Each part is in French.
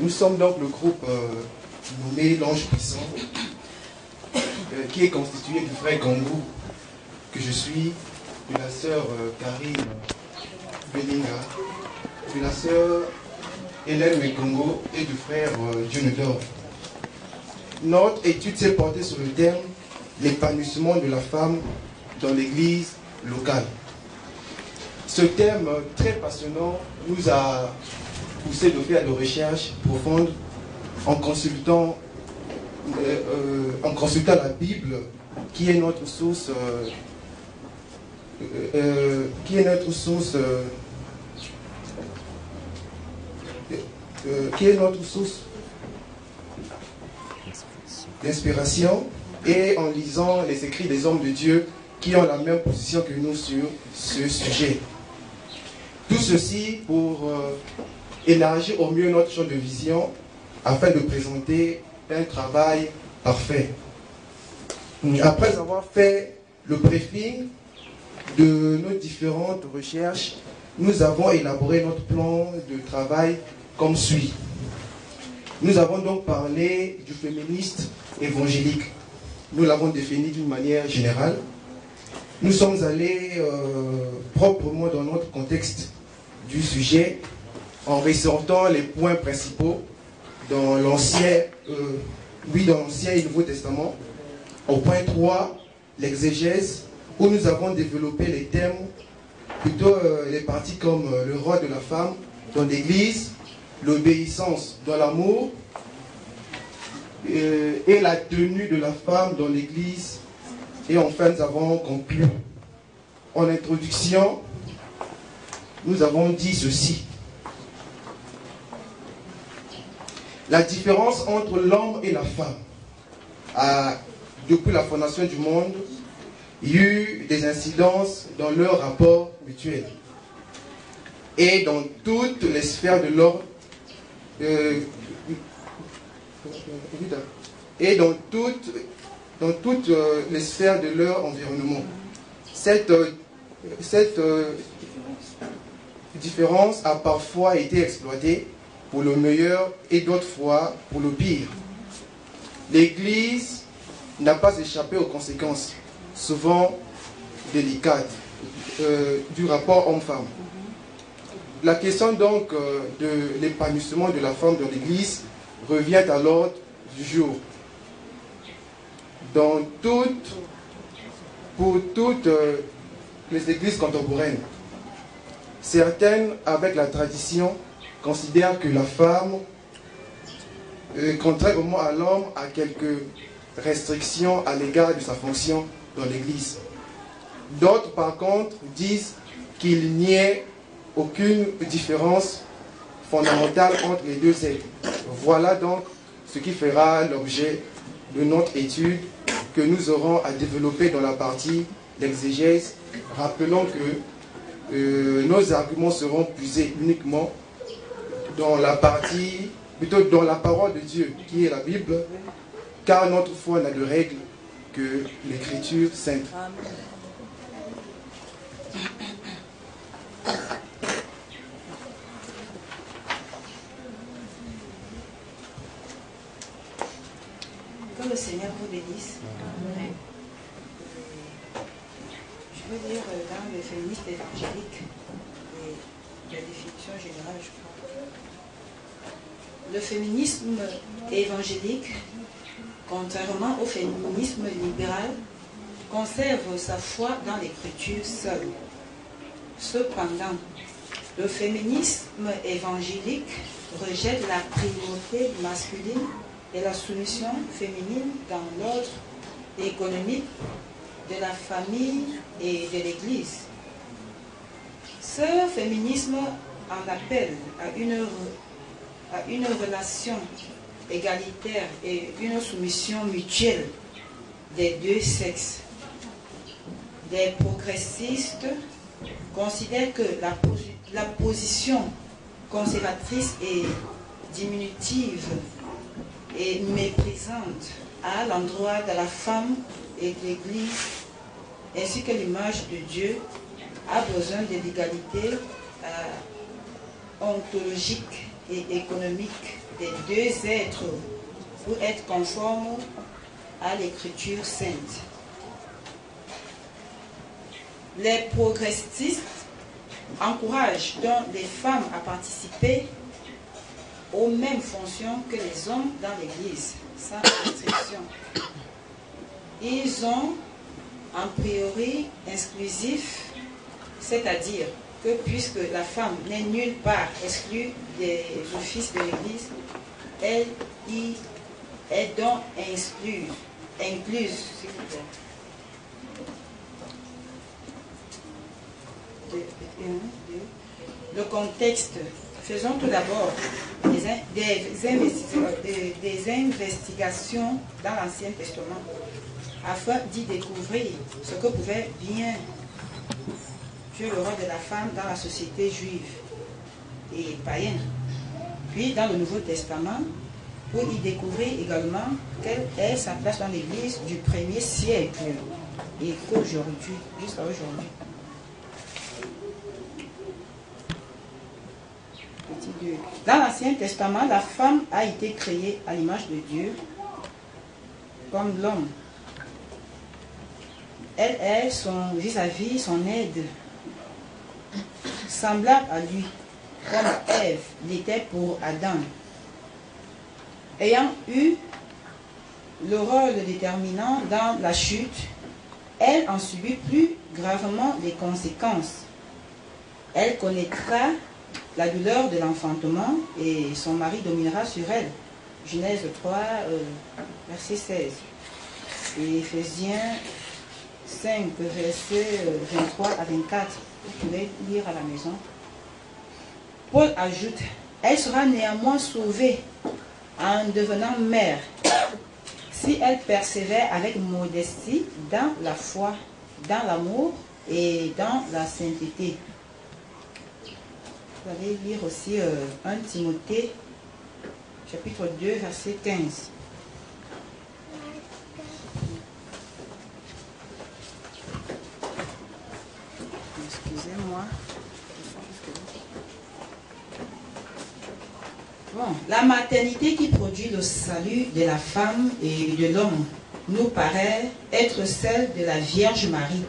Nous sommes donc le groupe nommé l'Ange Puissant, qui est constitué du frère Gangou, que je suis, de la sœur Karine Belinga, de la sœur Hélène Mekongo et du frère Dionedor. Notre étude s'est portée sur le thème « L'épanouissement de la femme dans l'église locale ». Ce thème très passionnant nous a poussé de faire des recherches profondes en consultant la Bible, qui est notre source d'inspiration, et en lisant les écrits des hommes de Dieu qui ont la même position que nous sur ce sujet. Tout ceci pour élargir au mieux notre champ de vision afin de présenter un travail parfait. Après avoir fait le briefing de nos différentes recherches, nous avons élaboré notre plan de travail comme suit. Nous avons donc parlé du féministe évangélique. Nous l'avons défini d'une manière générale. Nous sommes allés proprement dans notre contexte du sujet en ressortant les points principaux dans l'Ancien et Nouveau Testament. Au point 3, l'exégèse, où nous avons développé les thèmes, plutôt les parties comme le rôle de la femme dans l'Église, l'obéissance dans l'amour et la tenue de la femme dans l'Église. Et enfin, nous avons conclu. En introduction, nous avons dit ceci. La différence entre l'homme et la femme. Depuis la fondation du monde, il y a eu des incidences dans leur rapport mutuel. Et dans toutes les sphères de l'ordre, et dans toutes les sphères de leur environnement. Cette différence a parfois été exploitée pour le meilleur et d'autres fois pour le pire. L'Église n'a pas échappé aux conséquences, souvent délicates, du rapport homme-femme. La question donc de l'épanouissement de la femme dans l'Église revient à l'ordre du jour. Pour toutes les églises contemporaines, certaines, avec la tradition, considèrent que la femme, contrairement à l'homme, a quelques restrictions à l'égard de sa fonction dans l'Église. D'autres, par contre, disent qu'il n'y ait aucune différence fondamentale entre les deux êtres. Voilà donc ce qui fera l'objet de notre étude que nous aurons à développer dans la partie d'exégèse. Rappelons que nos arguments seront puisés uniquement dans la partie, plutôt dans la parole de Dieu, qui est la Bible, car notre foi n'a de règle que l'Écriture sainte. Que le Seigneur vous bénisse. Amen. Je veux dire, dans le féminisme évangélique, la définition générale, je crois. Le féminisme évangélique, contrairement au féminisme libéral, conserve sa foi dans l'écriture seule. Cependant, le féminisme évangélique rejette la primauté masculine et la soumission féminine dans l'ordre économique de la famille et de l'Église. Ce féminisme en appelle à une relation égalitaire et une soumission mutuelle des deux sexes. Des progressistes considèrent que la position conservatrice et diminutive et méprisante à l'endroit de la femme et de l'Église, ainsi que l'image de Dieu, a besoin de l'égalité ontologique et économique des deux êtres pour être conforme à l'écriture sainte. Les progressistes encouragent donc les femmes à participer aux mêmes fonctions que les hommes dans l'Église, sans restriction. Ils ont un priori exclusif, c'est-à-dire que puisque la femme n'est nulle part exclue des offices de l'Église, elle y est donc incluse, s'il vous plaît. Le contexte. Faisons tout d'abord des investigations dans l'Ancien Testament afin d'y découvrir ce que pouvait bien jouer le rôle de la femme dans la société juive et païenne. Puis dans le Nouveau Testament, pour y découvrir également quelle est sa place dans l'Église du 1er siècle et qu'aujourd'hui, jusqu'à aujourd'hui. Dans l'Ancien Testament, la femme a été créée à l'image de Dieu comme l'homme. Elle est son vis-à-vis, son aide, semblable à lui, comme Ève l'était pour Adam. Ayant eu le rôle déterminant dans la chute, elle en subit plus gravement les conséquences. Elle connaîtra la douleur de l'enfantement et son mari dominera sur elle. Genèse 3, verset 16. Et Éphésiens 5, verset 23 à 24. Vous pouvez lire à la maison. Paul ajoute, elle sera néanmoins sauvée en devenant mère si elle persévère avec modestie dans la foi, dans l'amour et dans la sainteté. Vous allez lire aussi 1 Timothée, chapitre 2, verset 15. Excusez-moi. Bon, la maternité qui produit le salut de la femme et de l'homme nous paraît être celle de la Vierge Marie.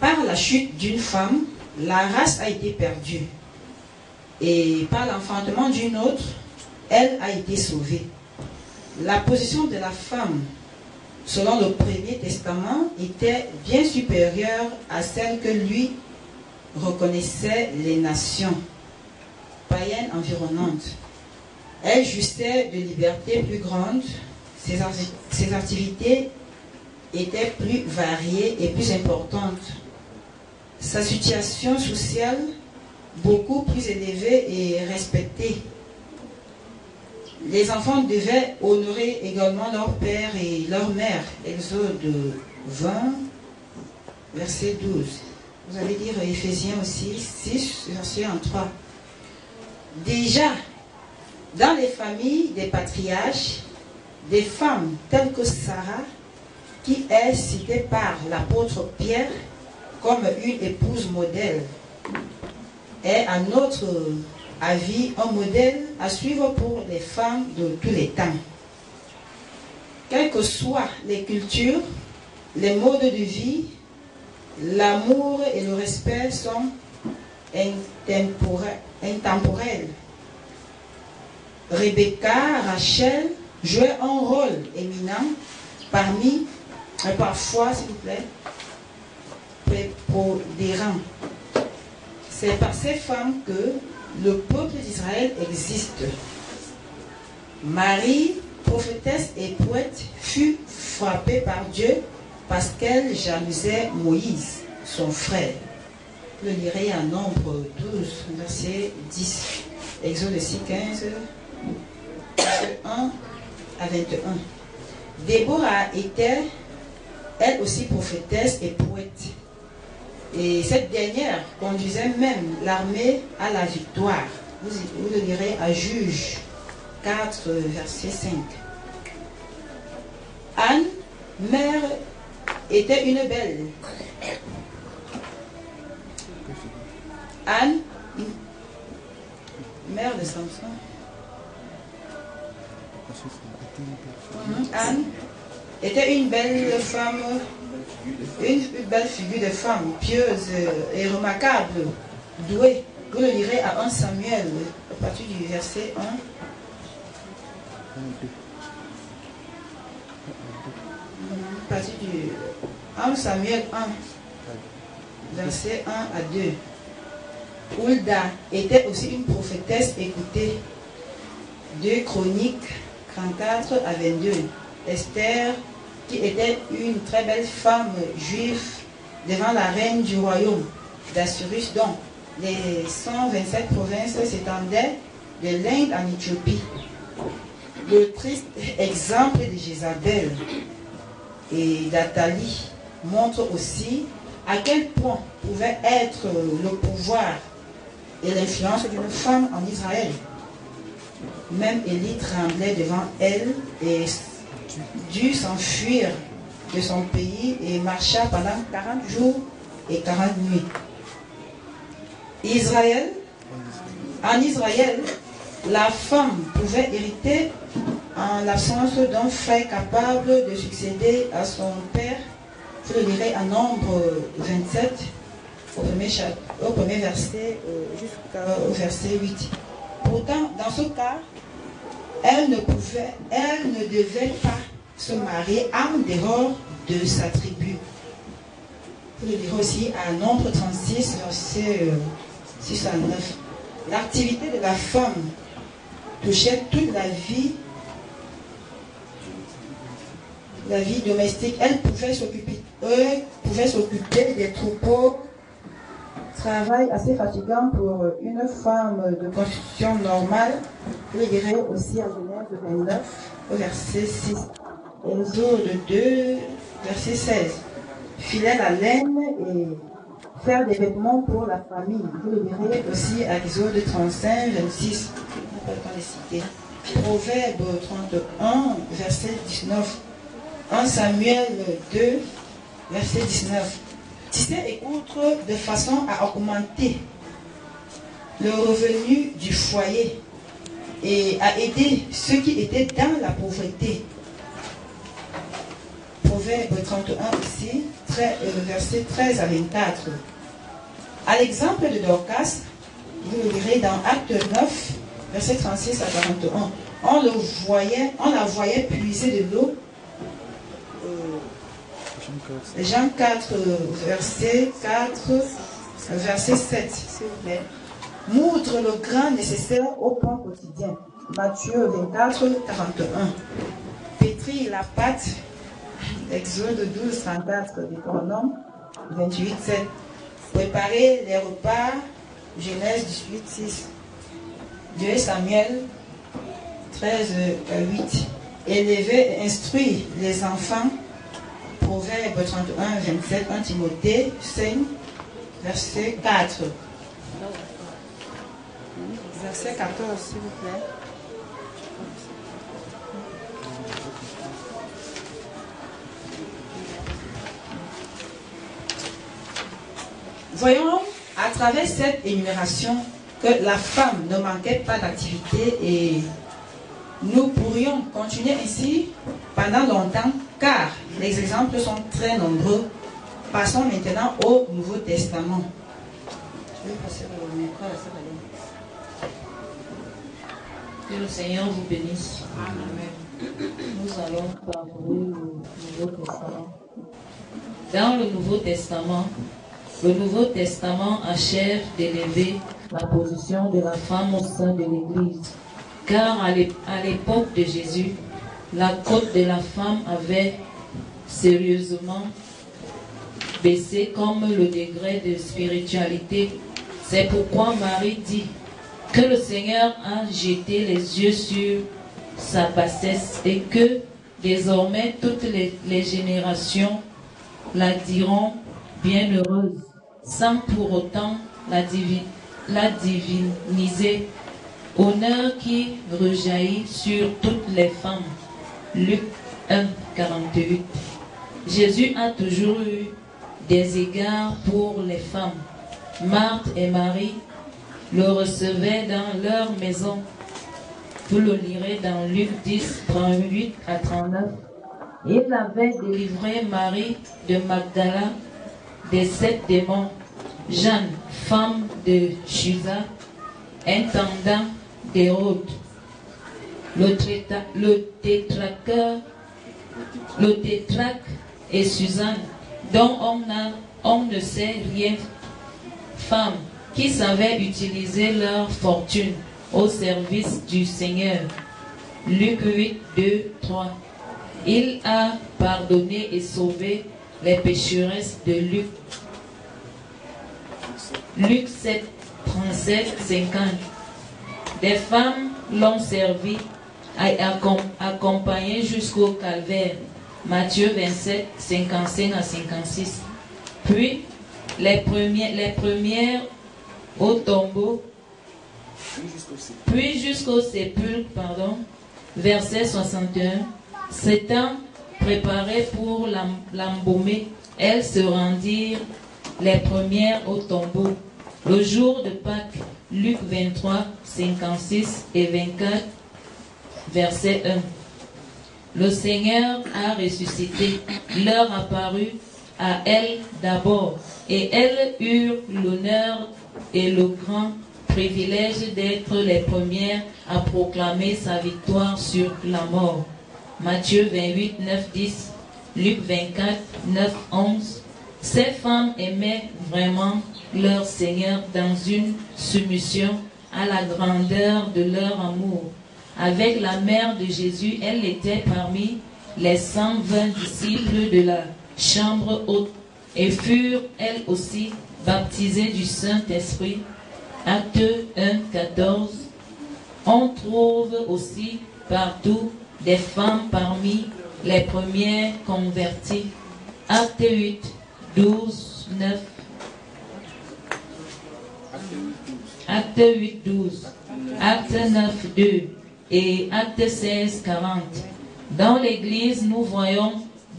Par la chute d'une femme, la race a été perdue et par l'enfantement d'une autre, elle a été sauvée. La position de la femme, selon le Premier Testament, était bien supérieure à celle que lui reconnaissaient les nations païennes environnantes. Elle jouissait de liberté plus grande, ses activités étaient plus variées et plus importantes. Sa situation sociale, beaucoup plus élevée et respectée. Les enfants devaient honorer également leur père et leur mère. Exode 20, verset 12. Vous allez lire Éphésiens aussi, 6, verset 3. Déjà, dans les familles des patriarches, des femmes telles que Sarah, qui est citée par l'apôtre Pierre comme une épouse modèle, est à notre avis un modèle à suivre pour les femmes de tous les temps. Quelles que soient les cultures, les modes de vie, l'amour et le respect sont intemporels. Rebecca, Rachel jouaient un rôle éminent parfois, s'il vous plaît, prépondérant. C'est par ces femmes que le peuple d'Israël existe. Marie, prophétesse et poète, fut frappée par Dieu parce qu'elle jalousait Moïse, son frère. Vous le lirez en Nombre 12, verset 10. Exode 6, 15, verset 1 à 21. Déborah était, elle aussi, prophétesse et poète. Et cette dernière conduisait même l'armée à la victoire. Vous le lirez à Juges 4, verset 5. Anne, mère, était une belle. Anne, mère de Samson, Anne était une belle femme, une belle figure de femme, pieuse et remarquable, douée. Vous le lirez à 1 Samuel, à partir du verset 1. À partir du 1 Samuel 1, verset 1 à 2. Hulda était aussi une prophétesse écoutée. 2 Chroniques 34 à 22. Esther, qui était une très belle femme juive devant la reine du royaume d'Assyrus, dont les 127 provinces s'étendaient de l'Inde en Éthiopie. Le triste exemple de Jézabel et d'Athalie montre aussi à quel point pouvait être le pouvoir et l'influence d'une femme en Israël. Même Élie tremblait devant elle et dut s'enfuir de son pays et marcha pendant 40 jours et 40 nuits. En Israël, la femme pouvait hériter en l'absence d'un frère capable de succéder à son père. Vous le lirez en Nombre 27, au premier verset jusqu'au verset 8. Pourtant, dans ce cas, elle ne devait pas se marier en dehors de sa tribu. Vous le lirez aussi à Nombre 36, verset 6 à 9. L'activité de la femme touchait toute la vie domestique. Elle pouvait s'occuper des troupeaux, travail assez fatigant pour une femme de constitution normale. Vous le direz aussi en Genèse 29, au verset 6. Exode 2, verset 16. Filer la laine et faire des vêtements pour la famille. Vous le direz aussi à Exode 35, 26. On n'a pas le temps de citer. Proverbe 31, verset 19. 1 Samuel 2, verset 19. Tisser et coudre de façon à augmenter le revenu du foyer et à aider ceux qui étaient dans la pauvreté. Proverbe 31 aussi, verset 13 à 24. À l'exemple de Dorcas, vous le lirez dans Acte 9, verset 36 à 41. On la voyait puiser de l'eau. Jean 4, verset 7, s'il vous plaît. Moudre le grain nécessaire au pain quotidien. Matthieu 24, 41. Pétrir la pâte. Exode 12, 34. Deutéronome 28, 7. Préparer les repas. Genèse 18, 6. 2 Samuel 13, 8. Élever et instruire les enfants. Proverbe 31, 27, 1 Timothée 5, verset 4. Verset 14, s'il vous plaît. Voyons à travers cette énumération que la femme ne manquait pas d'activité et nous pourrions continuer ainsi pendant longtemps car les exemples sont très nombreux. Passons maintenant au Nouveau Testament. Je vais passer au micro à ça. Que le Seigneur vous bénisse. Amen. Nous allons parcourir le Nouveau Testament. Dans le Nouveau Testament achève d'élever la position de la femme au sein de l'Église. Car à l'époque de Jésus, la cote de la femme avait sérieusement baissé comme le degré de spiritualité. C'est pourquoi Marie dit que le Seigneur a jeté les yeux sur sa bassesse et que désormais toutes les générations la diront bienheureuse, sans pour autant la diviniser. Honneur qui rejaillit sur toutes les femmes. Luc 1, 48. Jésus a toujours eu des égards pour les femmes. Marthe et Marie le recevaient dans leur maison Vous le lirez dans Luc 10, 38 à 39. Il avait délivré Marie de Magdala des 7 démons. Jeanne, femme de Chuza, intendant d'Hérode. Le tétrarque et Suzanne, dont on ne sait rien, femmes qui savaient utiliser leur fortune au service du Seigneur. Luc 8, 2, 3. Il a pardonné et sauvé les pécheresses de Luc. Luc 7, 37, 50. Des femmes l'ont servi et accompagné jusqu'au calvaire. Matthieu 27, 55 à 56. Puis, les premières au tombeau, puis jusqu'au sépulcre, verset 61. S'étant préparées pour l'embaumer, elles se rendirent les premières au tombeau. Le jour de Pâques, Luc 23, 56 et 24, verset 1. Le Seigneur a ressuscité, leur apparut à elles d'abord, et elles eurent l'honneur et le grand privilège d'être les premières à proclamer sa victoire sur la mort. Matthieu 28, 9, 10, Luc 24, 9, 11. Ces femmes aimaient vraiment leur Seigneur dans une soumission à la grandeur de leur amour. Avec la mère de Jésus, elle était parmi les 120 disciples de la chambre haute et furent elles aussi baptisées du Saint-Esprit. Acte 1, 14. On trouve aussi partout des femmes parmi les premières converties. Acte 8, 12, 9. Acte 8, 12. Acte 9, 2. Et Acte 16, 40. Dans l'Église, nous voyons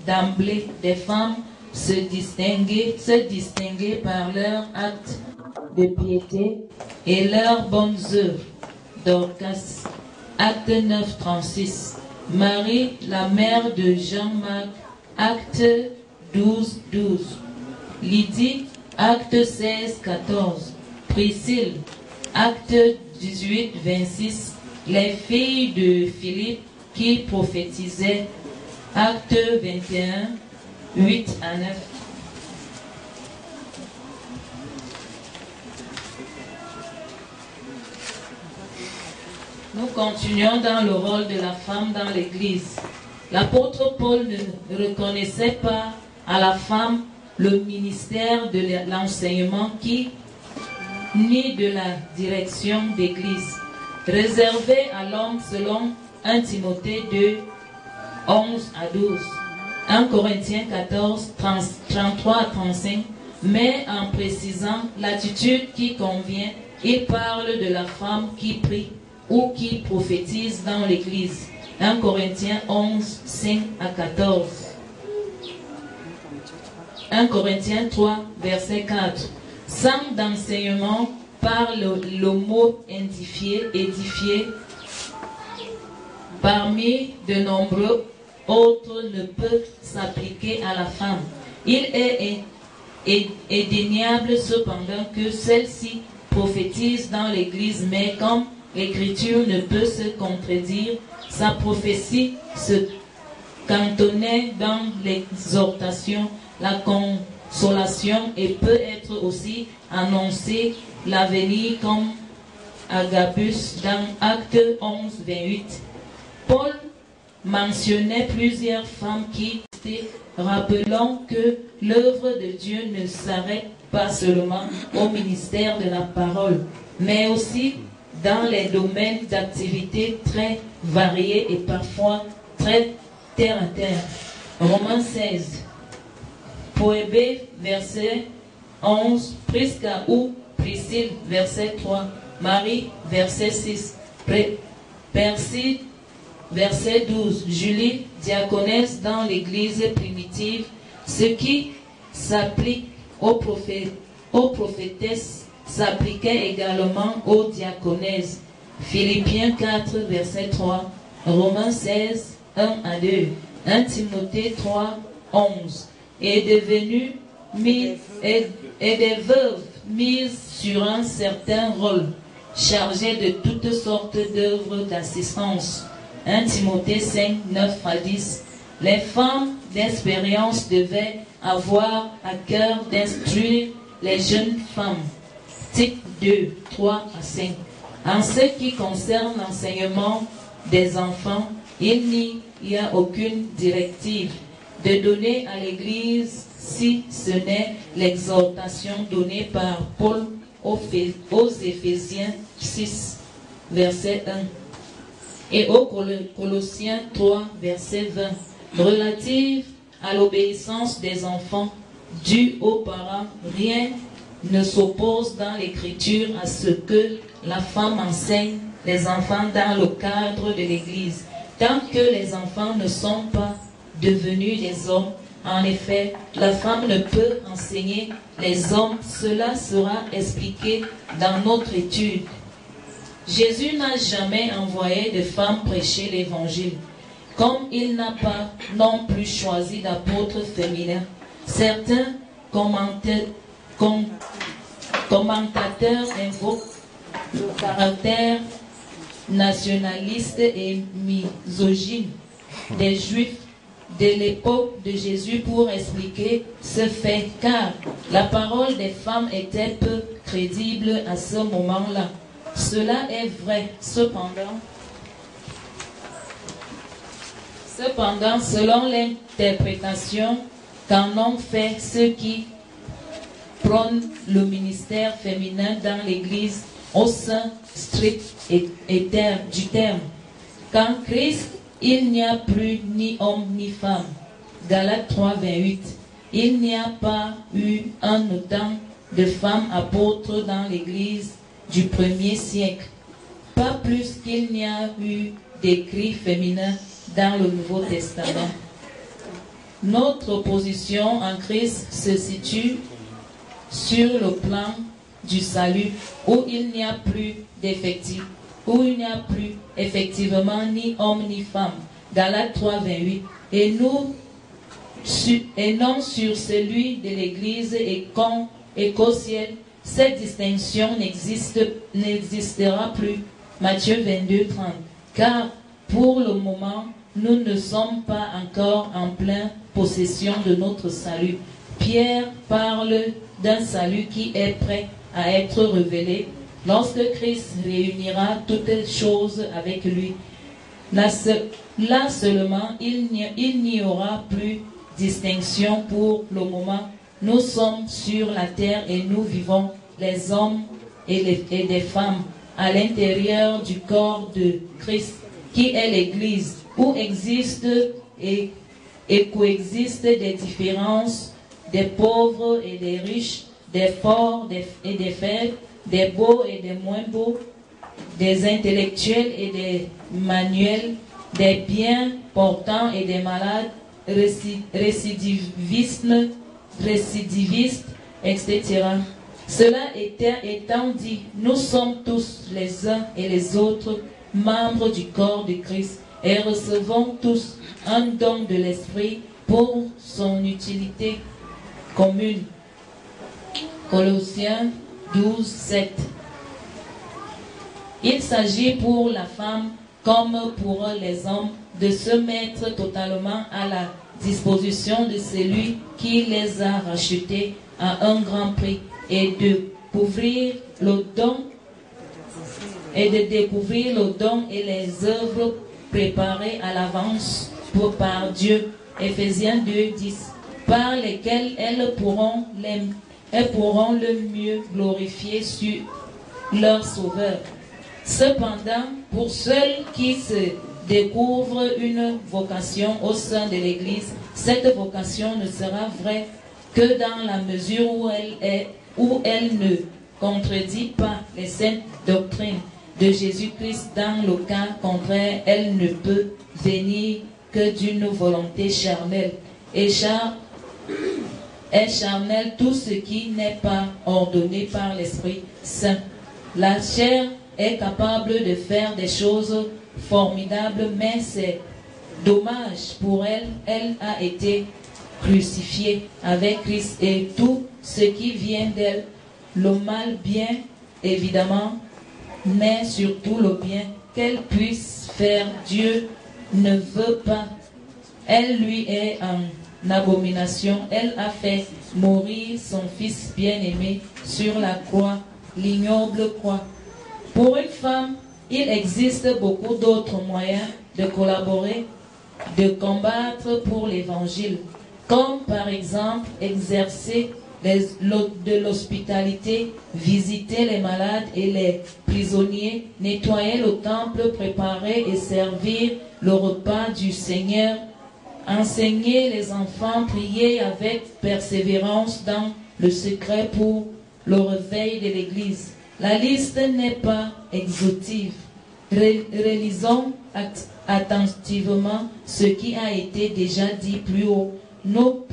d'emblée des femmes se distinguer par leur acte de piété et leurs bonnes œuvres. Dorcas, Acte 9, 36. Marie, la mère de Jean-Marc, Acte 12, 12. Lydie, Acte 16, 14. Priscille, Acte 18, 26. Les filles de Philippe qui prophétisaient, Acte 21, 8 à 9. Nous continuons dans le rôle de la femme dans l'Église. L'apôtre Paul ne reconnaissait pas à la femme le ministère de l'enseignement ni de la direction d'Église, réservé à l'homme selon 1 Timothée 2, 11 à 12, 1 Corinthiens 14, 33 à 35, mais en précisant l'attitude qui convient, il parle de la femme qui prie ou qui prophétise dans l'Église. 1 Corinthiens 11, 5 à 14. 1 Corinthiens 3, verset 4. Sans d'enseignement par le mot édifié, parmi de nombreux autres ne peut s'appliquer à la femme. Il est indéniable cependant que celle-ci prophétise dans l'Église, mais comme l'Écriture ne peut se contredire, sa prophétie se cantonnait dans l'exhortation, la consolation et peut être aussi annoncer l'avenir comme Agabus dans Acte 11, 28. Paul mentionnait plusieurs femmes qui étaient, rappelons que l'œuvre de Dieu ne s'arrête pas seulement au ministère de la parole, mais aussi dans les domaines d'activité très variés et parfois très terre à terre. Romains 16. Poébé, verset 11. Prisca ou Priscille, verset 3. Marie, verset 6. Perside, verset 12. Julie, diaconesse dans l'église primitive, ce qui s'applique aux prophétesses s'appliquait également aux diaconesses. Philippiens 4, verset 3, Romains 16, 1 à 2, 1 Timothée 3, 11, et des veuves mises sur un certain rôle, chargées de toutes sortes d'œuvres d'assistance. 1 Timothée 5, 9 à 10. Les femmes d'expérience devaient avoir à cœur d'instruire les jeunes femmes. Tite 2, 3 à 5. En ce qui concerne l'enseignement des enfants, il n'y a aucune directive de donner à l'Église si ce n'est l'exhortation donnée par Paul aux Éphésiens 6, verset 1, et aux Colossiens 3, verset 20, relative à l'obéissance des enfants due aux parents. Rien ne s'oppose dans l'Écriture à ce que la femme enseigne les enfants dans le cadre de l'Église, tant que les enfants ne sont pas devenus des hommes. En effet, la femme ne peut enseigner les hommes. Cela sera expliqué dans notre étude. Jésus n'a jamais envoyé de femmes prêcher l'Évangile, comme il n'a pas non plus choisi d'apôtres féminins. Certains commentateurs invoquent le caractère nationaliste et misogyne des Juifs de l'époque de Jésus pour expliquer ce fait, car la parole des femmes était peu crédible à ce moment-là. Cela est vrai. Cependant, selon l'interprétation qu'en ont fait ceux qui prônent le ministère féminin dans l'Église au sens strict du terme, qu'en Christ, il n'y a plus ni homme ni femme. Galates 3, 28. Il n'y a pas eu un autant de femmes apôtres dans l'Église du 1er siècle. Pas plus qu'il n'y a eu d'écrits féminins dans le Nouveau Testament. Notre position en Christ se situe sur le plan du salut, où il n'y a plus d'effectifs, où il n'y a plus effectivement ni homme ni femme. Galates 3, 28. Et non sur celui de l'Église et qu'au ciel, cette distinction n'existera plus. Matthieu 22, 30. Car pour le moment, nous ne sommes pas encore en pleine possession de notre salut. Pierre parle d'un salut qui est prêt à être révélé lorsque Christ réunira toutes choses avec lui. Là seulement, il n'y aura plus distinction pour le moment. Nous sommes sur la terre et nous vivons, les hommes et des femmes, à l'intérieur du corps de Christ, qui est l'Église, où existent et coexistent des différences, des pauvres et des riches, des forts et des faibles, des beaux et des moins beaux, des intellectuels et des manuels, des bien portants et des malades, récidivistes, etc. Cela étant dit, nous sommes tous les uns et les autres membres du corps de Christ et recevons tous un don de l'Esprit pour son utilité commune. Colossiens 12, 7. Il s'agit pour la femme comme pour les hommes de se mettre totalement à la disposition de celui qui les a rachetés à un grand prix et de découvrir le don et les œuvres préparées à l'avance par Dieu. Éphésiens 2, 10. Par lesquelles elles pourront le mieux glorifier sur leur Sauveur. Cependant, pour ceux qui se découvrent une vocation au sein de l'Église, cette vocation ne sera vraie que dans la mesure où elle ne contredit pas les saintes doctrines de Jésus-Christ. Dans le cas contraire, elle ne peut venir que d'une volonté charnelle. Et charnel tout ce qui n'est pas ordonné par l'Esprit Saint. La chair est capable de faire des choses formidables, mais c'est dommage pour elle. Elle a été crucifiée avec Christ et tout ce qui vient d'elle, le mal bien évidemment, mais surtout le bien qu'elle puisse faire, Dieu ne veut pas. Elle lui est en abomination. Elle a fait mourir son fils bien-aimé sur la croix, l'ignoble croix. Pour une femme, il existe beaucoup d'autres moyens de collaborer, de combattre pour l'évangile, comme par exemple exercer de l'hospitalité, visiter les malades et les prisonniers, nettoyer le temple, préparer et servir le repas du Seigneur, enseigner les enfants, prier avec persévérance dans le secret pour le réveil de l'Église. La liste n'est pas exhaustive. Relisons attentivement ce qui a été déjà dit plus haut. Nos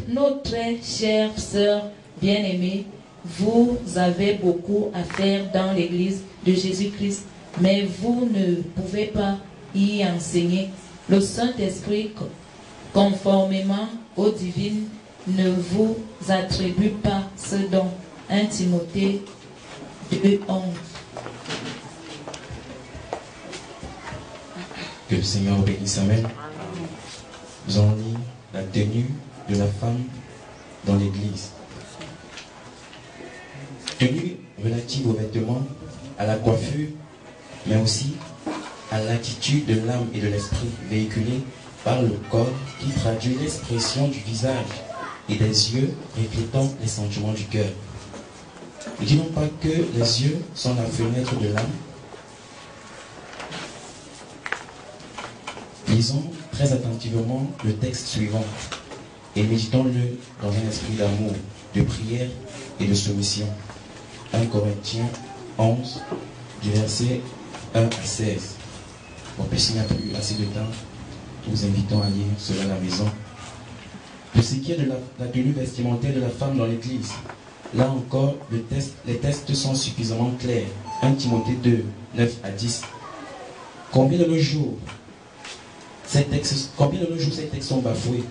très chères sœurs bien-aimées, vous avez beaucoup à faire dans l'Église de Jésus-Christ, mais vous ne pouvez pas y enseigner. Le Saint-Esprit, conformément aux divines, ne vous attribue pas ce don. 1 Timothée 2:11. Que le Seigneur bénisse. Amen. Nous allons lire la tenue de la femme dans l'Église. Tenue relative aux vêtements, à la coiffure, mais aussi à l'attitude de l'âme et de l'esprit véhiculée par le corps qui traduit l'expression du visage et des yeux reflétant les sentiments du cœur. Ne disons pas que les yeux sont la fenêtre de l'âme. Lisons très attentivement le texte suivant et méditons-le dans un esprit d'amour, de prière et de soumission. 1 Corinthiens 11, du verset 1 à 16. Bon, puisqu'il n'y a plus assez de temps, nous vous invitons à lire cela à la maison. Pour ce qui est de la tenue vestimentaire de la femme dans l'Église, là encore, les textes sont suffisamment clairs. 1 Timothée 2, 9 à 10. Combien de nos jours ces textes sont bafoués?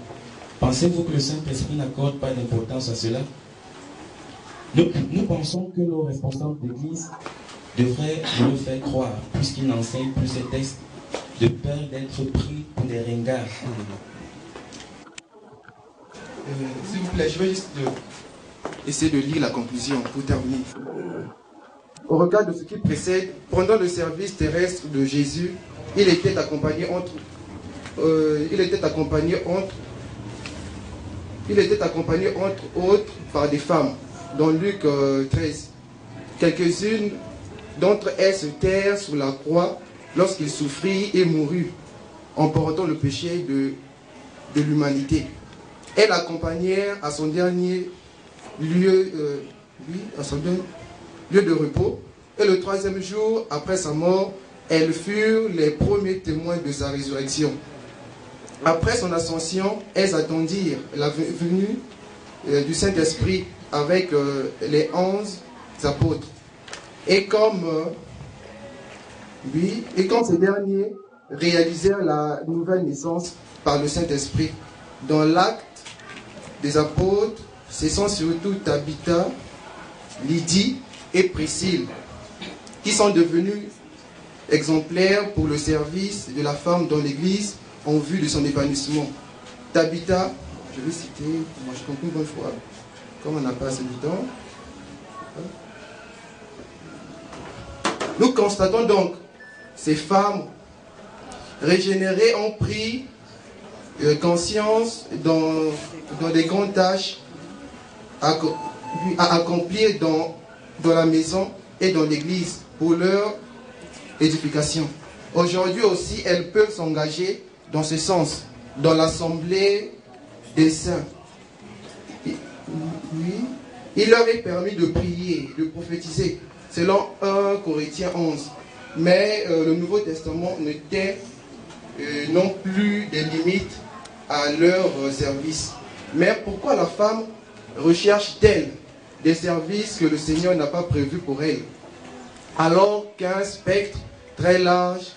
Pensez-vous que le Saint-Esprit n'accorde pas d'importance à cela? Nous pensons que nos responsables d'Église devraient nous faire croire, puisqu'ils n'enseignent plus ces textes, de peur d'être pris pour des ringards. S'il vous plaît, je vais juste essayer de lire la conclusion pour terminer. Au regard de ce qui précède, pendant le service terrestre de Jésus, il était accompagné entre autres par des femmes. Dans Luc 13, quelques-unes d'entre elles se terrent sur la croix lorsqu'il souffrit et mourut, en portant le péché de l'humanité. Elles l'accompagnèrent à son dernier lieu de repos, et le troisième jour après sa mort, elles furent les premiers témoins de sa résurrection. Après son ascension, elles attendirent la venue du Saint-Esprit avec les 11 apôtres. Et comme ces derniers réalisèrent la nouvelle naissance par le Saint-Esprit, dans l'acte des apôtres, ce sont surtout Tabitha, Lydie et Priscille qui sont devenus exemplaires pour le service de la femme dans l'Église en vue de son épanouissement. Tabitha, je vais citer, moi je conclue une bonne fois, comme on n'a pas assez de temps. Nous constatons donc ces femmes régénérées ont pris conscience dans des grandes tâches à accomplir dans la maison et dans l'église pour leur édification. Aujourd'hui aussi, elles peuvent s'engager dans ce sens, dans l'assemblée des saints. Il leur est permis de prier, de prophétiser, selon 1 Corinthiens 11. Mais le Nouveau Testament ne tait non plus des limites à leur service. Mais pourquoi la femme recherche-t-elle des services que le Seigneur n'a pas prévus pour elle? alors qu'un spectre très large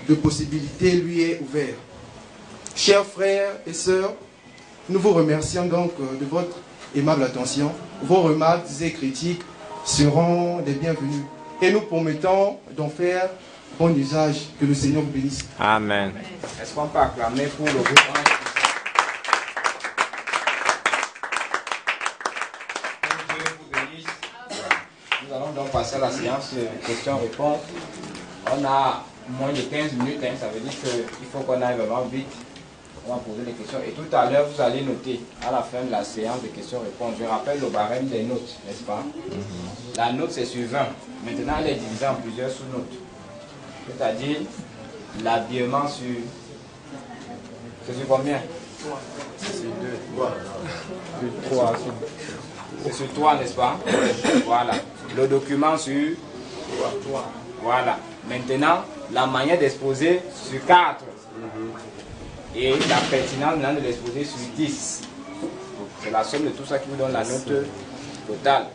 de possibilités lui est ouvert. Chers frères et sœurs, nous vous remercions donc de votre aimable attention. Vos remarques et critiques seront des bienvenues. Et nous promettons d'en faire bon usage. Que le Seigneur vous bénisse. Amen. Est-ce qu'on peut acclamer pour le groupe? Nous allons donc passer à la séance de questions-réponses. On a moins de 15 minutes, hein, ça veut dire qu'il faut qu'on aille vraiment vite. On va poser des questions. Et tout à l'heure, vous allez noter à la fin de la séance de questions-réponses. Je rappelle le barème des notes, n'est-ce pas? La note, c'est sur 20. Maintenant, elle est divisée en plusieurs sous-notes. C'est-à-dire, l'habillement sur... C'est sur combien? C'est 2. Sur 3. C'est sur 3, n'est-ce pas? Voilà. Le document sur 3. Voilà. Maintenant, la manière d'exposer sur 4. Et la pertinence maintenant de l'exposer sur 10. C'est la somme de tout ça qui vous donne la note totale.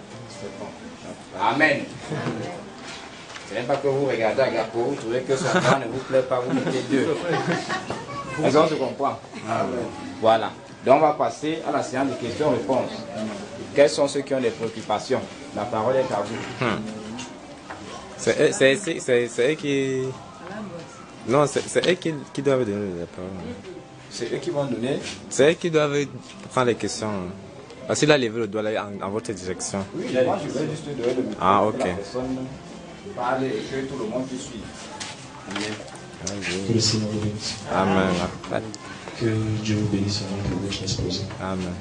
Amen. C'est même pas que vous regardez à Gapo, vous trouvez que son plan ne vous plaît pas, vous mettez 2. Est-ce qu'on se comprend? Voilà. Donc on va passer à la séance de questions-réponses. Quels sont ceux qui ont des préoccupations? La parole est à vous. C'est eux qui... Non, c'est eux qui doivent donner la parole. C'est eux qui vont donner? C'est eux qui doivent prendre les questions. Parce qu'il a levé le doigt là en votre direction. Oui, moi je vais juste donner le micro. Ah, ok. Que la personne parle et que tout le monde puisse suivre. Que le Seigneur vous bénisse. Amen. Que Dieu vous bénisse au nom de votre exposé. Amen.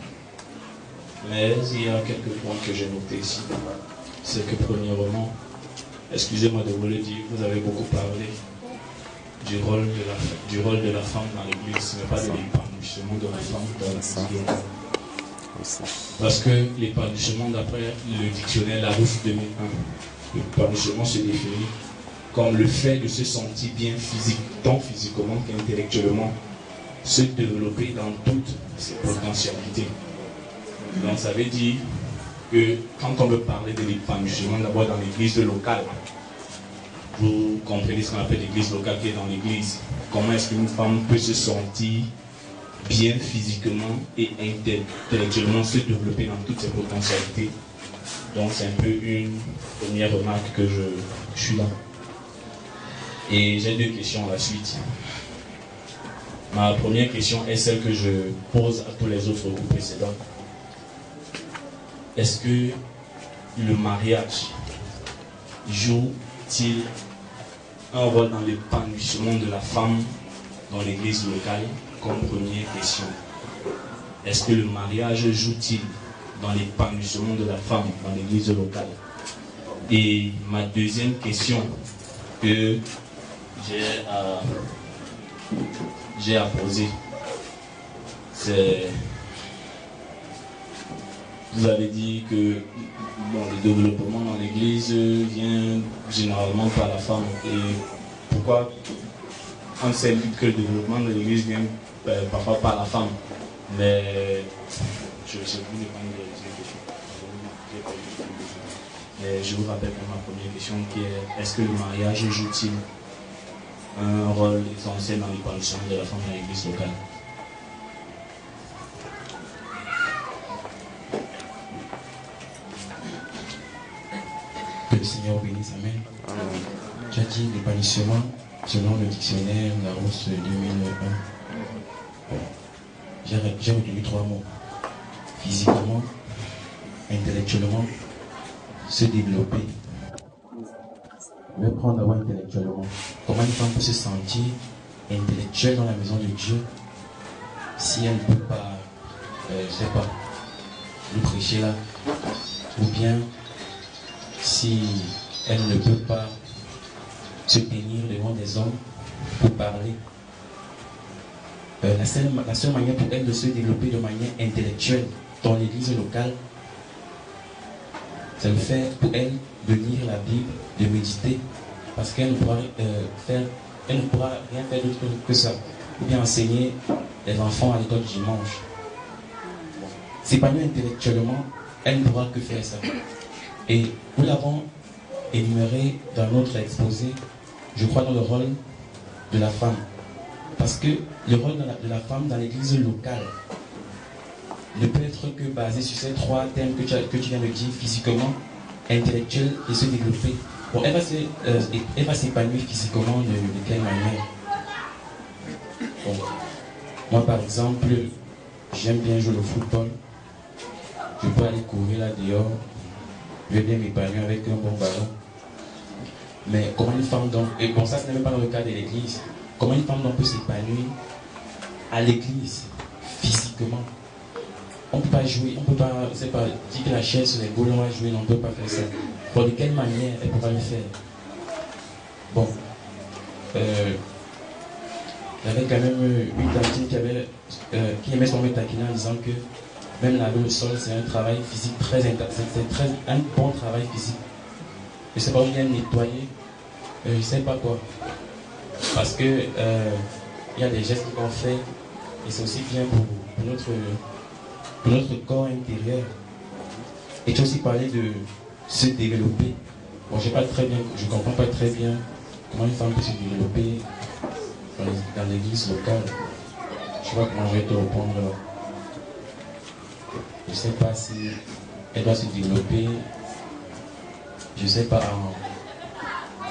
Mais il y a quelques points que j'ai notés ici. C'est que premièrement, excusez-moi de vous le dire, vous avez beaucoup parlé du rôle de la femme dans l'église, mais pas de l'épanouissement de la femme dans l'église. Parce que l'épanouissement, d'après le dictionnaire Larousse 2001, l'épanouissement se définit comme le fait de se sentir bien tant physiquement qu'intellectuellement, se développer dans toutes ses potentialités. Donc ça veut dire que quand on veut parler de l'épanouissement, d'abord dans l'église locale, vous comprenez ce qu'on appelle l'église locale qui est dans l'église. Comment est-ce qu'une femme peut se sentir bien physiquement et intellectuellement, se développer dans toutes ses potentialités. Donc c'est un peu une première remarque que je suis là. Et j'ai deux questions à la suite. Ma première question est celle que je pose à tous les autres groupes précédents. Est-ce que le mariage joue-t-il un rôle dans l'épanouissement de la femme dans l'église locale? Comme première question. Est-ce que le mariage joue-t-il dans l'épanouissement de la femme dans l'église locale? Et ma deuxième question que j'ai à poser, c'est, vous avez dit que le développement dans l'église vient généralement par la femme. Et pourquoi on sait que le développement de l'église vient parfois par la femme? Mais je vous dépendre des questions. Mais je vous rappelle ma première question qui est: est-ce que le mariage joue-t-il un rôle essentiel dans l'épanouissement de la femme dans l'église locale? Que le Seigneur bénisse, amen. Tu as dit l'épanouissement selon le dictionnaire Larousse 2001. J'ai retenu 3 mots. Physiquement, intellectuellement, se développer. Je vais prendre d'abord intellectuellement. Comment une femme peut se sentir intellectuelle dans la maison de Dieu si elle ne peut pas, je sais pas, lui prêcher là, ou bien si elle ne peut pas se tenir devant des hommes pour parler. La seule manière pour elle de se développer de manière intellectuelle dans l'église locale, c'est le fait pour elle de lire la Bible, de méditer, parce qu'elle ne pourra rien faire d'autre que ça, ou bien enseigner les enfants à l'école du dimanche. S'épanouir intellectuellement, elle ne pourra que faire ça. Et nous l'avons énumérer dans notre exposé, je crois, dans le rôle de la femme. Parce que le rôle de la femme dans l'église locale ne peut être que basé sur ces trois thèmes que tu viens de dire, physiquement, intellectuel et se développer. Bon, elle va s'épanouir physiquement de quelle manière? Bon, moi par exemple, j'aime bien jouer au football. Je peux aller courir là dehors. Je vais bien m'épanouir avec un bon ballon. Mais comment une femme donc, et bon ça ce n'est même pas dans le cas de l'église, comment une femme donc peut s'épanouir à l'église, physiquement? On ne peut pas jouer, on ne peut pas, c'est pas dire que la chaise sur les boules, on va jouer, on ne peut pas faire ça. Bon, de quelle manière elle pourra le faire? Bon, il y avait quand même une tantine qui aimait son me taquiner en disant que même laver le sol, c'est un travail physique très intéressant, c'est un bon travail physique. Je ne sais pas où bien nettoyer, je ne sais pas quoi. Parce que il y a des gestes qu'on fait et c'est aussi bien pour notre corps intérieur. Et tu as aussi parlé de se développer. Bon, je ne comprends pas très bien comment une femme peut se développer dans l'église locale. Je ne sais pas comment je vais te répondre. Je ne sais pas si elle doit se développer, je ne sais pas,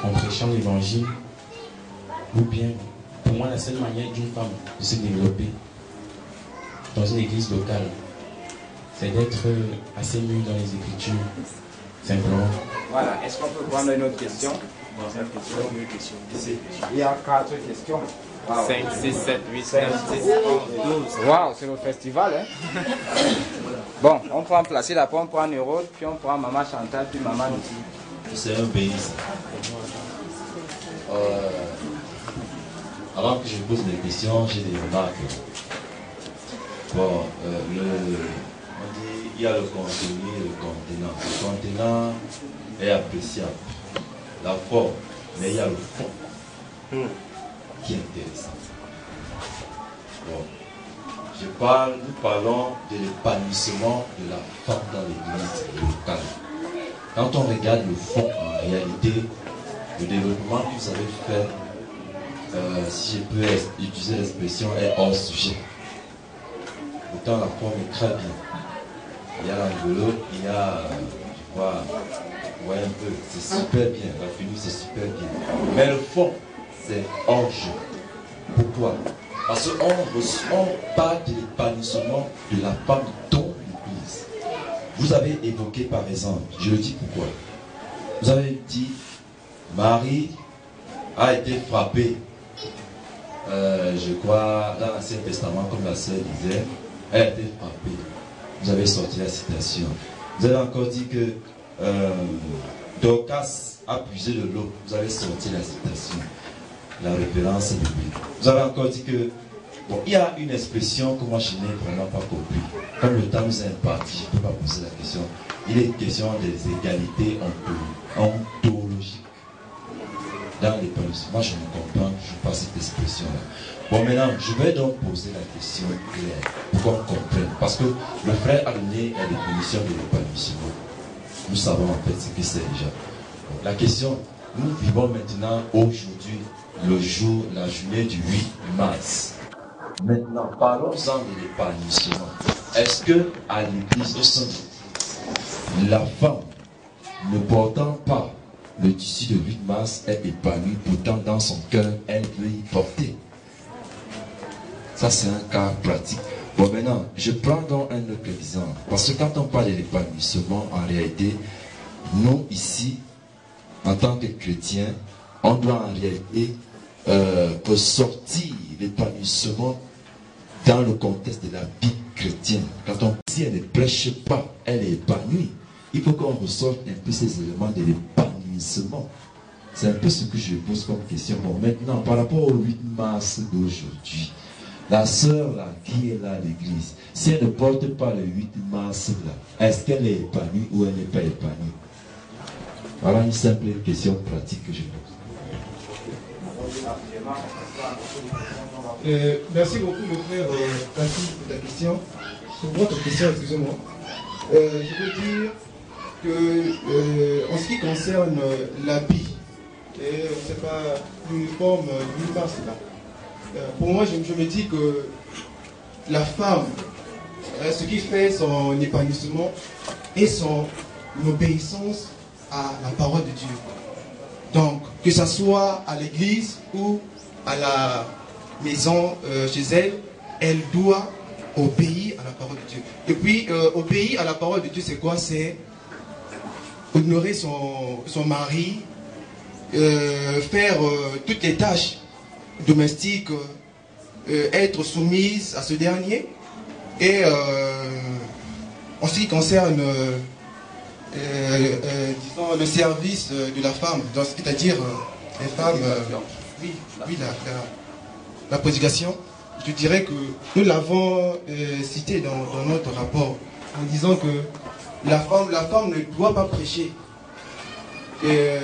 en prêchant l'évangile, ou bien, pour moi, la seule manière d'une femme de se développer dans une église locale, c'est d'être assez mûr dans les Écritures, simplement. Voilà, est-ce qu'on peut prendre une autre question? Il y a 4 questions. 5, 6, 7, 8, 9, 10, 11, 12. Waouh, c'est le festival, hein? Bon, on prend placer là, on prend Nérode, puis on prend Maman Chantal, puis Maman Noti. C'est un bénis. Avant que je pose des questions, j'ai des remarques. Bon, on dit il y a le contenu et le contenant. Le contenant est appréciable. La forme, mais il y a le fond qui est intéressant. Bon, nous parlons de l'épanouissement de la femme dans l'église locale. Quand on regarde le fond, en réalité, le développement que vous avez fait, si je peux utiliser l'expression, est hors sujet. Pourtant, la forme est très bien. Il y a l'enveloppe, il y a, je vois, vous voyez un peu, c'est super bien. La tenue, c'est super bien. Mais le fond, c'est hors jeu. Pourquoi? Parce qu'on parle de l'épanouissement de la femme dans l'église. Vous avez évoqué par exemple, je le dis pourquoi. Vous avez dit, Marie a été frappée, je crois, dans l'Ancien Testament, comme la sœur disait, elle a été frappée. Vous avez sorti la citation. Vous avez encore dit que Dorcas a puisé de l'eau. Vous avez sorti la citation. La référence biblique. Vous avez encore dit que, bon, il y a une expression que moi je n'ai vraiment pas compris. Comme le temps nous est imparti, je ne peux pas poser la question. Il est question des égalités ontologiques dans l'épanouissement. Moi je ne comprends pas cette expression-là. Bon, maintenant, je vais donc poser la question claire pour qu'on comprenne. Parce que le frère a donné la définition de l'épanouissement. Nous savons en fait ce que c'est déjà. Bon, la question, nous vivons maintenant, aujourd'hui, le jour, la journée du 8 mars. Maintenant, parlons-en de l'épanouissement. Est-ce que à l'église, au sein de la femme, ne portant pas le tissu de 8 mars, est épanouie, pourtant dans son cœur, elle veut y porter? Ça, c'est un cas pratique. Bon, maintenant, je prends donc un autre exemple. Parce que quand on parle de l'épanouissement, en réalité, nous, ici, en tant que chrétiens, on doit en réalité ressortir l'épanouissement dans le contexte de la vie chrétienne. Quand on dit elle ne prêche pas, elle est épanouie. Il faut qu'on ressorte un peu ces éléments de l'épanouissement. C'est un peu ce que je pose comme question. Bon, maintenant, par rapport au 8 mars d'aujourd'hui, la sœur là, qui est là à l'église, si elle ne porte pas le 8 mars là, est-ce qu'elle est épanouie ou elle n'est pas épanouie? Voilà une simple question pratique que je pose. Merci beaucoup, mon frère Francis, pour ta question. Pour votre question, excusez-moi. Je veux dire, que en ce qui concerne l'habit, et c'est pas l'uniforme, c'est là. Pour moi, je me dis que la femme, ce qui fait son épanouissement et son obéissance à la parole de Dieu. Donc, que ce soit à l'église ou à la maison chez elle, elle doit obéir à la parole de Dieu. Et puis, obéir à la parole de Dieu, c'est quoi? C'est honorer son mari, faire toutes les tâches domestiques, être soumise à ce dernier. Et en ce qui concerne disons, le service de la femme, c'est-à-dire les femmes, la prédication, je dirais que nous l'avons cité dans notre rapport en disant que la femme ne doit pas prêcher.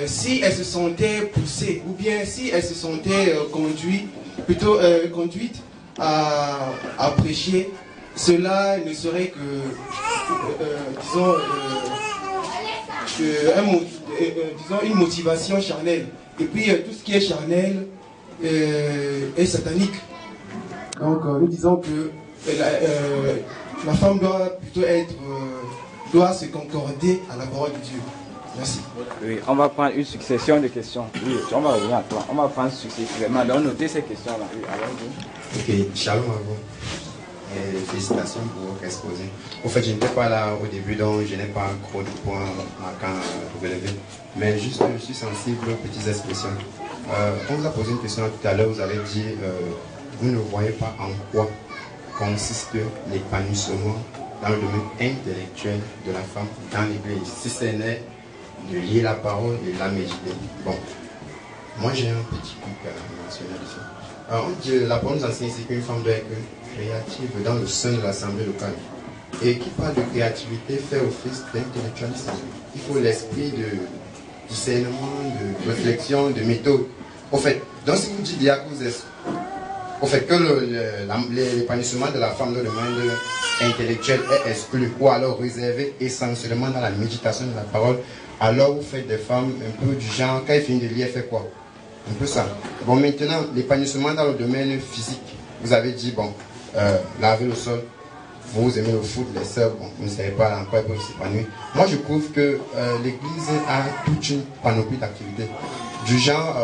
Si elle se sentait poussée ou bien si elle se sentait conduite à prêcher, cela ne serait que, disons, une motivation charnelle. Et puis tout ce qui est charnel est satanique. Donc nous disons que la femme doit plutôt doit se concorder à la parole de Dieu. Merci. Oui, on va prendre une succession de questions. Oui, on va revenir à toi. On va prendre successivement. Donc notez ces questions-là. Oui, allons-y. Ok, shalom à vous. Et félicitations pour votre exposé. Au fait, je n'étais pas là au début, donc je n'ai pas trop de points marquants à relever. Mais juste, je suis sensible aux petites expressions. On vous a posé une question tout à l'heure, vous avez dit, vous ne voyez pas en quoi consiste l'épanouissement dans le domaine intellectuel de la femme dans l'église. Si ce n'est de lire la parole et de la méditer. Bon, moi j'ai un petit truc à mentionner ici. La parole nous enseigne ici qu'une femme doit être créative dans le sein de l'assemblée locale. Et qui parle de créativité fait office d'intellectualisme. Il faut l'esprit de discernement, de réflexion, de méthode. Au fait, donc si vous dites au fait que l'épanouissement de la femme dans le domaine intellectuel est exclu ou alors réservé essentiellement dans la méditation de la parole, alors vous faites des femmes un peu du genre, quand elles finissent de lire, elles font quoi? Un peu ça. Bon, maintenant, l'épanouissement dans le domaine physique, vous avez dit, bon, laver le sol, vous aimez le foot, les sœurs, bon, vous ne savez pas en quoi elles peuvent s'épanouir. Moi, je trouve que l'église a toute une panoplie d'activités. Du genre,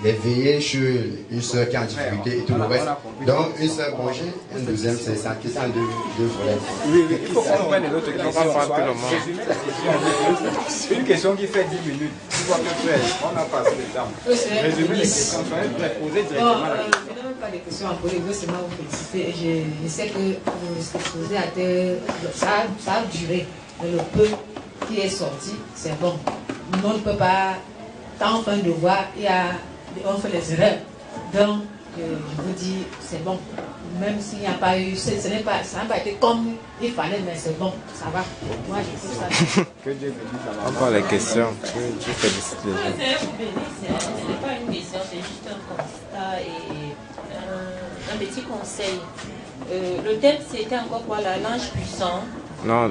les veillées chez une sœur qui est en difficulté et tout le reste. Donc, une sœur bongée, un deuxième, c'est ça, qui est en deux volets. Oui, il faut qu'on prenne les autres questions. C'est une question qui fait 10 minutes. Tu vois que faire, on a passé le temps. Résumer les questions, poser directement la question. Je n'ai même pas de questions à poser, je veux seulement vous féliciter. Je sais que ce que je faisais à terre, ça a duré. Mais le peu qui est sorti, c'est bon. On ne peut pas, quand on fait un devoir, on fait les erreurs. Donc, je vous dis, c'est bon. Même s'il n'y a pas eu, ça n'a pas été comme il fallait, mais c'est bon, ça va. Moi, je trouve ça. Que Dieu bénisse à la Encore les questions. Je félicite les gens. Ce n'est pas une question, c'est juste un constat et un petit conseil. Le thème, c'était encore quoi? L'ange puissant. Non,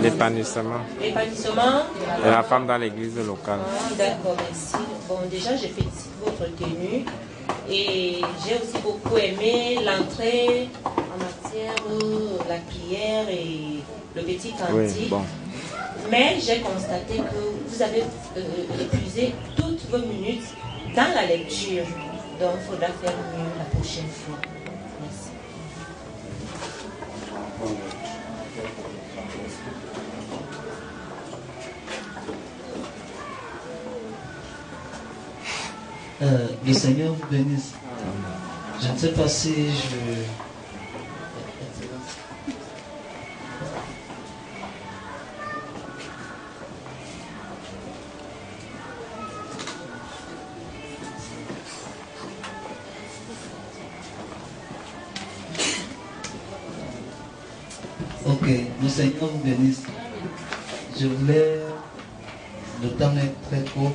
l'épanouissement. L'épanouissement de la femme dans l'église locale. D'accord, merci. Bon, déjà, je félicite votre tenue. Et j'ai aussi beaucoup aimé l'entrée en matière de la prière et le petit cantique. Oui, bon. Mais j'ai constaté que vous avez épuisé toutes vos minutes dans la lecture. Donc, il faudra faire mieux la prochaine fois. Merci. Le Seigneur vous bénisse. Je ne sais pas si je... Ok, le Seigneur vous bénisse. Je voulais... Le temps est très court.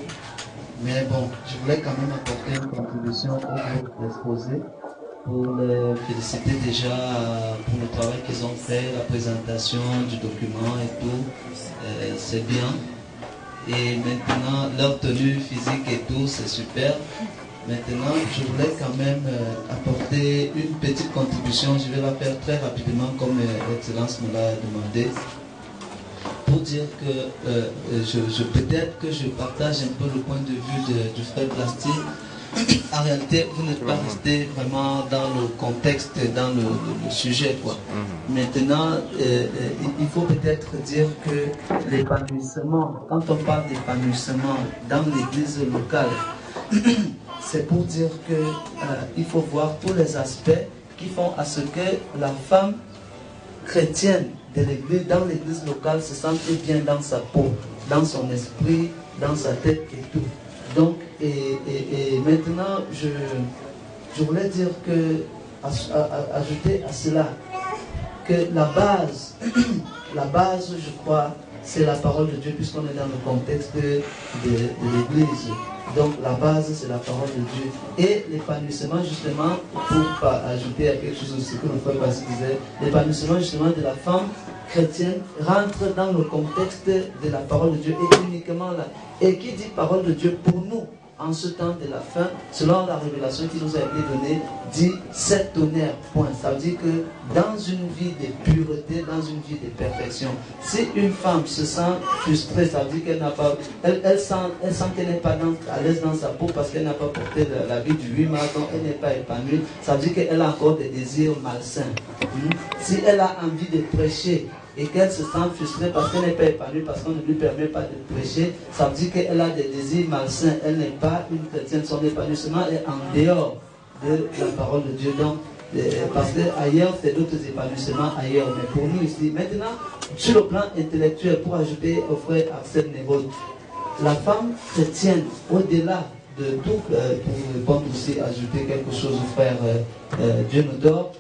Mais bon, je voulais quand même apporter une contribution au groupe exposé pour les féliciter déjà pour le travail qu'ils ont fait, la présentation du document et tout, c'est bien. Et maintenant, leur tenue physique et tout, c'est super. Maintenant, je voulais quand même apporter une petite contribution. Je vais la faire très rapidement comme l'Excellence me l'a demandé. Pour dire que peut-être que je partage un peu le point de vue du frère Plastique. En réalité, vous n'êtes pas resté vraiment dans le contexte, dans le sujet, quoi. Maintenant, il faut peut-être dire que l'épanouissement, quand on parle d'épanouissement dans l'église locale, c'est pour dire qu'il faut voir tous les aspects qui font à ce que la femme chrétienne de l'église, dans l'église locale, se sente bien dans sa peau, dans son esprit, dans sa tête et tout. Donc, et maintenant, je voulais dire que, ajouter à cela, que la base, je crois, c'est la parole de Dieu, puisqu'on est dans le contexte de l'église. Donc, la base, c'est la parole de Dieu. Et l'épanouissement, justement, pour ajouter à quelque chose aussi que le frère Bassi disait, l'épanouissement, justement, de la femme chrétienne rentre dans le contexte de la parole de Dieu et uniquement là. Et qui dit parole de Dieu pour nous en ce temps de la fin, selon la révélation qui nous a été donnée, dit 7 tonnerres, point. Ça veut dire que dans une vie de pureté, dans une vie de perfection, si une femme se sent frustrée, ça veut dire qu'elle n'a pas, elle sent qu'elle n'est pas à l'aise dans sa peau parce qu'elle n'a pas porté la vie du 8 mars, donc elle n'est pas épanouie, ça veut dire qu'elle a encore des désirs malsains. Si elle a envie de prêcher, et qu'elle se sent frustrée parce qu'elle n'est pas épanouie, parce qu'on ne lui permet pas de prêcher, ça veut dire qu'elle a des désirs malsains. Elle n'est pas une chrétienne. Son épanouissement est en dehors de la parole de Dieu. Donc, parce qu'ailleurs, c'est d'autres épanouissements ailleurs. Mais pour nous ici, maintenant, sur le plan intellectuel, pour ajouter au frère Axel Névod, la femme chrétienne, au-delà de tout, pour répondre aussi, ajouter quelque chose au frère Dieu nous dort,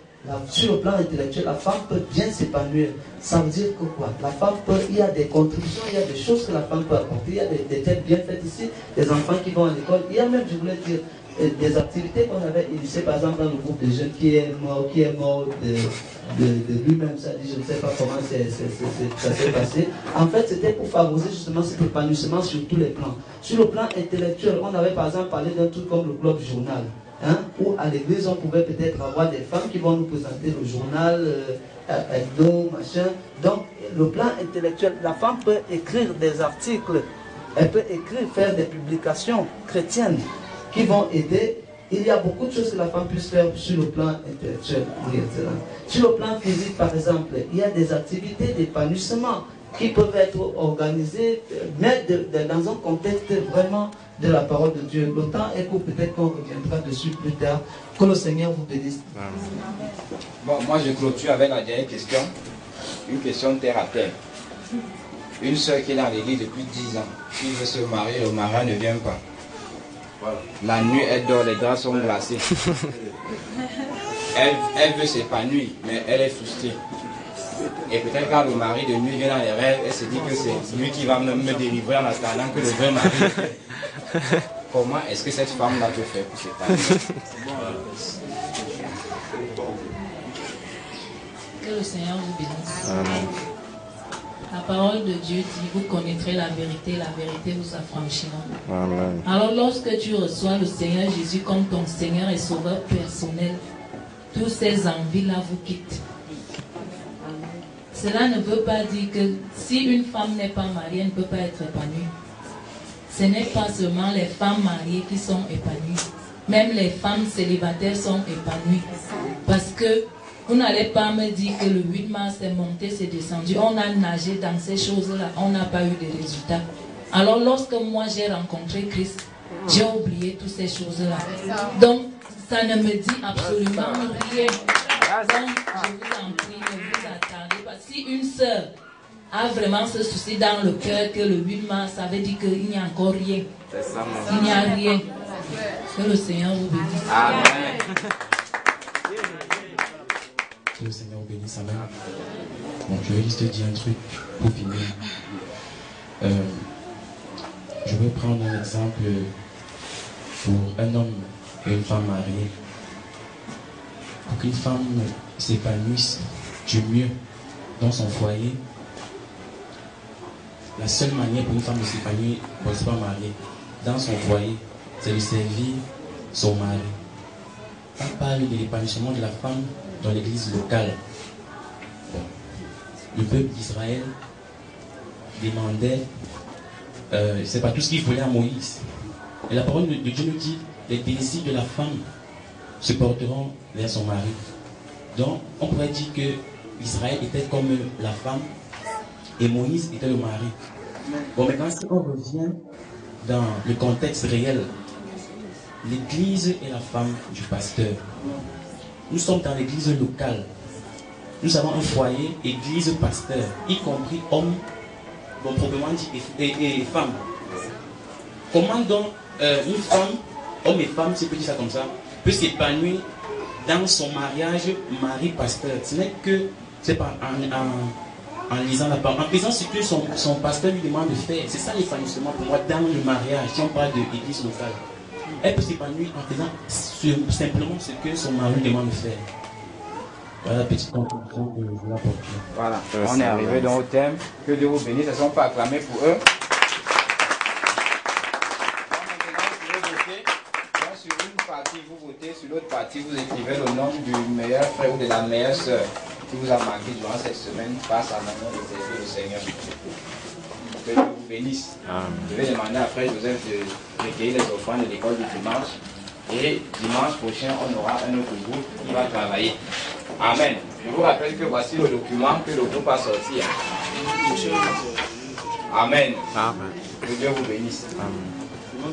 sur le plan intellectuel, la femme peut bien s'épanouir. Ça veut dire que quoi? La femme peut, il y a des contributions, il y a des choses que la femme peut apporter, il y a des têtes bien faites ici, des enfants qui vont à l'école. Il y a même, je voulais dire, des activités qu'on avait initiées, par exemple, dans le groupe de jeunes qui est mort de lui-même, ça dit, je ne sais pas comment ça s'est passé. En fait, c'était pour favoriser justement cet épanouissement sur tous les plans. Sur le plan intellectuel, on avait par exemple parlé d'un truc comme le Globe Journal. Où à l'église on pouvait peut-être avoir des femmes qui vont nous présenter le journal, hebdo, machin. Donc le plan intellectuel, la femme peut écrire des articles, elle peut écrire, faire des publications chrétiennes qui vont aider. Il y a beaucoup de choses que la femme puisse faire sur le plan intellectuel. Sur le plan physique par exemple, il y a des activités d'épanouissement qui peuvent être organisées, mais dans un contexte vraiment de la parole de Dieu. Le temps est court, peut-être qu'on reviendra dessus plus tard. Que le Seigneur vous bénisse. Bon, moi je clôture avec la dernière question. Une question terre à terre. Une soeur qui est dans l'église depuis 10 ans, qui veut se marier, le mariage ne vient pas. Voilà. La nuit, elle dort, les draps sont glacés. Elle veut s'épanouir, mais elle est frustrée. Et peut-être quand le mari de nuit vient dans les rêves, elle se dit que c'est lui qui va me délivrer en attendant que le vrai mari. Comment est-ce que cette femme-là peut faire pour s'épanouir? Que le Seigneur vous bénisse. Amen. La parole de Dieu dit, vous connaîtrez la vérité vous affranchira. Amen. Alors lorsque tu reçois le Seigneur Jésus comme ton Seigneur et Sauveur personnel, tous ces envies-là vous quittent. Cela ne veut pas dire que si une femme n'est pas mariée, elle ne peut pas être épanouie. Ce n'est pas seulement les femmes mariées qui sont épanouies. Même les femmes célibataires sont épanouies. Parce que vous n'allez pas me dire que le 8 mars c'est monté, c'est descendu. On a nagé dans ces choses-là, on n'a pas eu de résultats. Alors lorsque moi j'ai rencontré Christ, j'ai oublié toutes ces choses-là. Donc ça ne me dit absolument rien. Donc je vous en prie, ne vous attendez pas. Si une sœur a vraiment ce souci dans le cœur que le 8 mars, ça veut dire qu'il n'y a encore rien. Il n'y a rien. Que le Seigneur vous bénisse. Amen. Que le Seigneur vous bénisse. Amen. Bon, je vais juste te dire un truc pour finir. Je vais prendre un exemple pour un homme et une femme mariée. pour qu'une femme s'épanouisse du mieux dans son foyer, la seule manière pour une femme de s'épanouir pour ne pas mariée dans son foyer, c'est de servir son mari. On parle de l'épanouissement de la femme dans l'église locale. Bon. Le peuple d'Israël demandait, c'est pas tout ce qu'il voulait à Moïse. Et la parole de Dieu nous dit, les désirs de la femme se porteront vers son mari. Donc, on pourrait dire que Israël était comme la femme et Moïse était le mari. Bon, maintenant, si on revient dans le contexte réel, l'église est la femme du pasteur. Nous sommes dans l'église locale. Nous avons un foyer, église, pasteur, y compris hommes, bon, proprement dit, et femmes. Comment donc une femme, homme et femme, si on peut dire ça comme ça, peut s'épanouir dans son mariage mari-pasteur? Ce n'est que, c'est pas en lisant la parole, en faisant ce que son pasteur lui demande de faire. C'est ça l'épanouissement pour moi dans le mariage, si on parle de l'église locale. Elle peut s'épanouir en faisant simplement ce que son mari lui demande de faire. Voilà la petite conclusion que je voulais apporter. Voilà, on est arrivé dans le thème. Que Dieu vous bénisse, elles ne sont pas acclamées pour eux. Sur une partie, vous votez, sur l'autre partie, vous écrivez le nom du meilleur frère ou de la meilleure sœur qui vous a marqué durant cette semaine face à l'amour de servir le Seigneur. Que Dieu vous bénisse. Je vais demander après Joseph de recueillir les offrandes de l'école du dimanche. Et dimanche prochain, on aura un autre groupe qui va travailler. Amen. Je vous rappelle que voici le document que le groupe a sorti. Amen. Amen. Que Dieu vous bénisse. Amen.